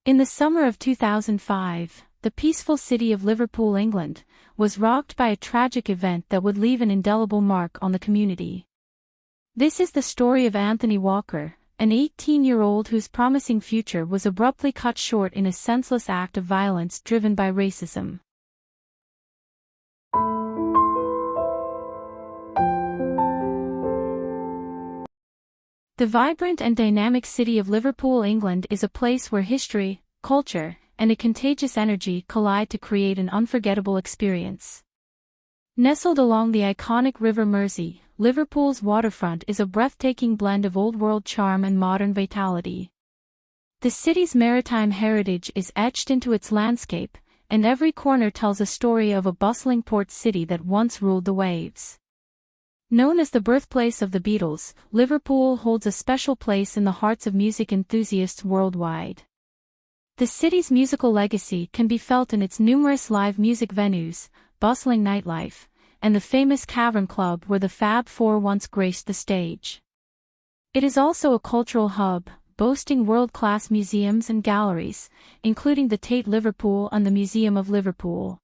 In the summer of 2005, the peaceful city of Liverpool, England, was rocked by a tragic event that would leave an indelible mark on the community. This is the story of Anthony Walker, an 18-year-old whose promising future was abruptly cut short in a senseless act of violence driven by racism. The vibrant and dynamic city of Liverpool, England is a place where history, culture, and a contagious energy collide to create an unforgettable experience. Nestled along the iconic River Mersey, Liverpool's waterfront is a breathtaking blend of old-world charm and modern vitality. The city's maritime heritage is etched into its landscape, and every corner tells a story of a bustling port city that once ruled the waves. Known as the birthplace of the Beatles, Liverpool holds a special place in the hearts of music enthusiasts worldwide. The city's musical legacy can be felt in its numerous live music venues, bustling nightlife, and the famous Cavern Club where the Fab Four once graced the stage. It is also a cultural hub, boasting world-class museums and galleries, including the Tate Liverpool and the Museum of Liverpool.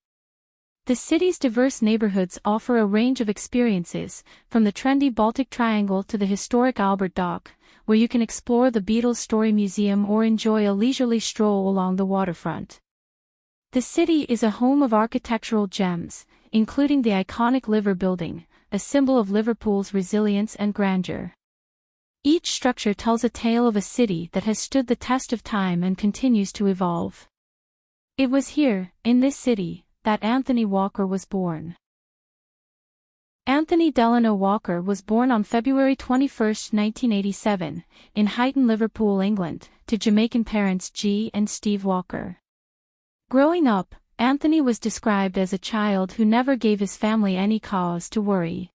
The city's diverse neighborhoods offer a range of experiences, from the trendy Baltic Triangle to the historic Albert Dock, where you can explore the Beatles Story Museum or enjoy a leisurely stroll along the waterfront. The city is a home of architectural gems, including the iconic Liver Building, a symbol of Liverpool's resilience and grandeur. Each structure tells a tale of a city that has stood the test of time and continues to evolve. It was here, in this city, that Anthony Walker was born. Anthony Delano Walker was born on February 21, 1987, in Huyton, Liverpool, England, to Jamaican parents G and Steve Walker. Growing up, Anthony was described as a child who never gave his family any cause to worry.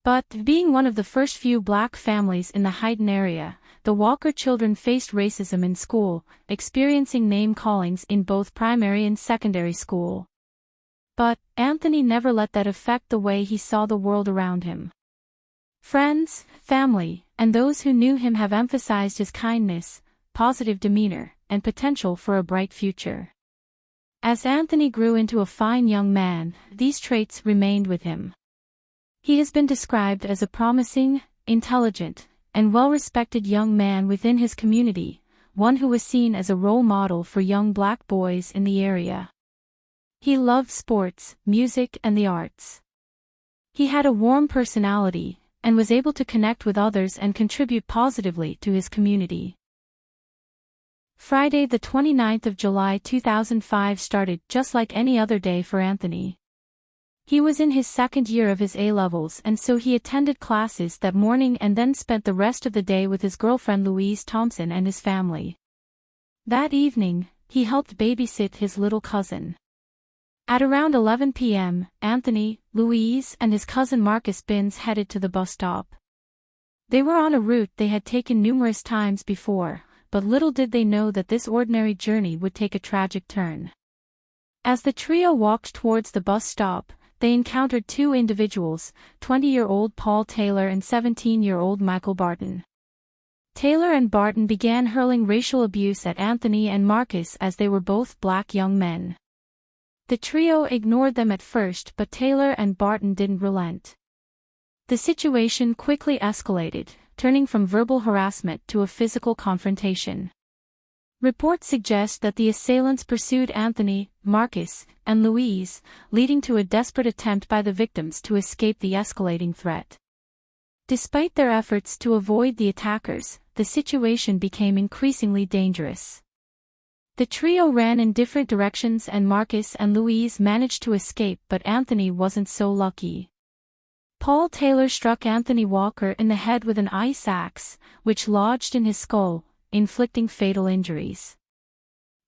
But, being one of the first few black families in the Huyton area, the Walker children faced racism in school, experiencing name-callings in both primary and secondary school. But, Anthony never let that affect the way he saw the world around him. Friends, family, and those who knew him have emphasized his kindness, positive demeanor, and potential for a bright future. As Anthony grew into a fine young man, these traits remained with him. He has been described as a promising, intelligent, and well-respected young man within his community, one who was seen as a role model for young black boys in the area. He loved sports, music, and the arts. He had a warm personality, and was able to connect with others and contribute positively to his community. Friday the 29th of July 2005 started just like any other day for Anthony. He was in his second year of his A-levels and so he attended classes that morning and then spent the rest of the day with his girlfriend Louise Thompson and his family. That evening, he helped babysit his little cousin. At around 11 p.m., Anthony, Louise, and his cousin Marcus Binns headed to the bus stop. They were on a route they had taken numerous times before, but little did they know that this ordinary journey would take a tragic turn. As the trio walked towards the bus stop, they encountered two individuals, 20-year-old Paul Taylor and 17-year-old Michael Barton. Taylor and Barton began hurling racial abuse at Anthony and Marcus as they were both black young men. The trio ignored them at first, but Taylor and Barton didn't relent. The situation quickly escalated, turning from verbal harassment to a physical confrontation. Reports suggest that the assailants pursued Anthony, Marcus, and Louise, leading to a desperate attempt by the victims to escape the escalating threat. Despite their efforts to avoid the attackers, the situation became increasingly dangerous. The trio ran in different directions and Marcus and Louise managed to escape, but Anthony wasn't so lucky. Paul Taylor struck Anthony Walker in the head with an ice axe, which lodged in his skull, inflicting fatal injuries.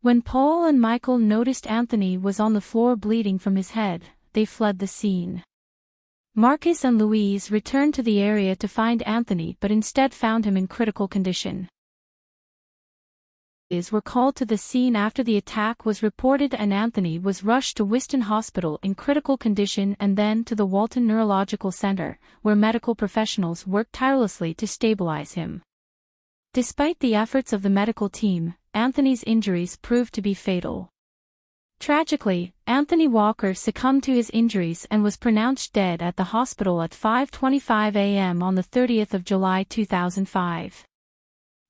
When Paul and Michael noticed Anthony was on the floor bleeding from his head, they fled the scene. Marcus and Louise returned to the area to find Anthony but instead found him in critical condition. Were called to the scene after the attack was reported and Anthony was rushed to Wiston Hospital in critical condition and then to the Walton Neurological Center, where medical professionals worked tirelessly to stabilize him. Despite the efforts of the medical team, Anthony's injuries proved to be fatal. Tragically, Anthony Walker succumbed to his injuries and was pronounced dead at the hospital at 5:25 a.m. on the 30th of July 2005.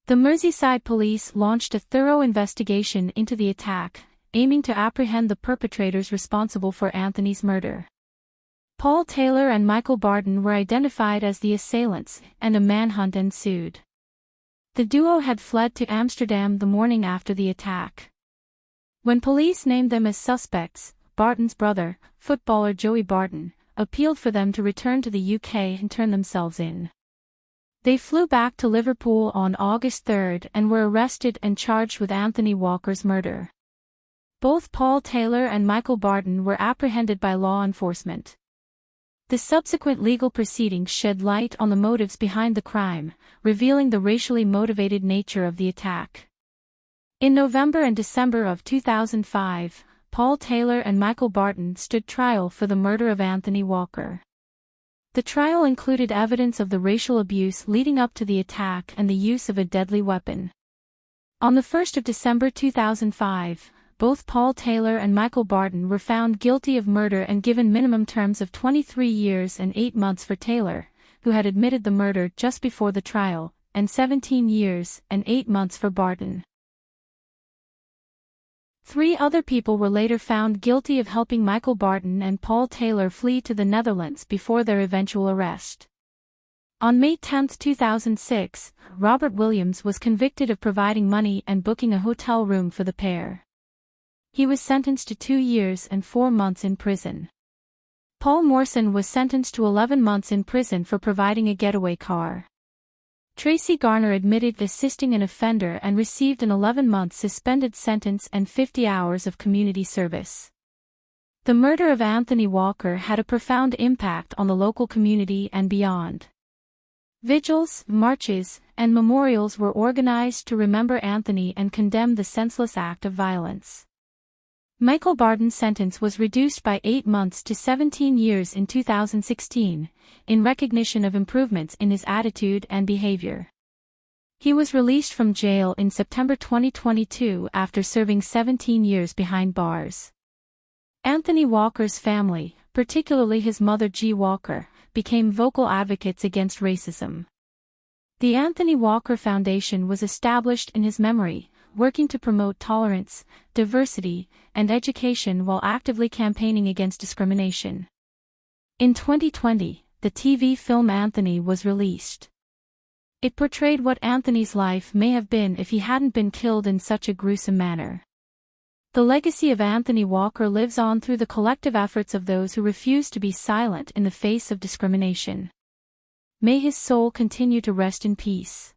The Merseyside police launched a thorough investigation into the attack, aiming to apprehend the perpetrators responsible for Anthony's murder. Paul Taylor and Michael Barton were identified as the assailants, and a manhunt ensued. The duo had fled to Amsterdam the morning after the attack. When police named them as suspects, Barton's brother, footballer Joey Barton, appealed for them to return to the UK and turn themselves in. They flew back to Liverpool on August 3 and were arrested and charged with Anthony Walker's murder. Both Paul Taylor and Michael Barton were apprehended by law enforcement. The subsequent legal proceedings shed light on the motives behind the crime, revealing the racially motivated nature of the attack. In November and December of 2005, Paul Taylor and Michael Barton stood trial for the murder of Anthony Walker. The trial included evidence of the racial abuse leading up to the attack and the use of a deadly weapon. On the 1st of December 2005, both Paul Taylor and Michael Barton were found guilty of murder and given minimum terms of 23 years and 8 months for Taylor, who had admitted the murder just before the trial, and 17 years and 8 months for Barton. 3 other people were later found guilty of helping Michael Barton and Paul Taylor flee to the Netherlands before their eventual arrest. On May 10, 2006, Robert Williams was convicted of providing money and booking a hotel room for the pair. He was sentenced to 2 years and 4 months in prison. Paul Morrison was sentenced to 11 months in prison for providing a getaway car. Tracy Garner admitted assisting an offender and received an 11-month suspended sentence and 50 hours of community service. The murder of Anthony Walker had a profound impact on the local community and beyond. Vigils, marches, and memorials were organized to remember Anthony and condemn the senseless act of violence. Michael Barton's sentence was reduced by 8 months to 17 years in 2016, in recognition of improvements in his attitude and behavior. He was released from jail in September 2022 after serving 17 years behind bars. Anthony Walker's family, particularly his mother G. Walker, became vocal advocates against racism. The Anthony Walker Foundation was established in his memory, working to promote tolerance, diversity, and education while actively campaigning against discrimination. In 2020, the TV film Anthony was released. It portrayed what Anthony's life may have been if he hadn't been killed in such a gruesome manner. The legacy of Anthony Walker lives on through the collective efforts of those who refuse to be silent in the face of discrimination. May his soul continue to rest in peace.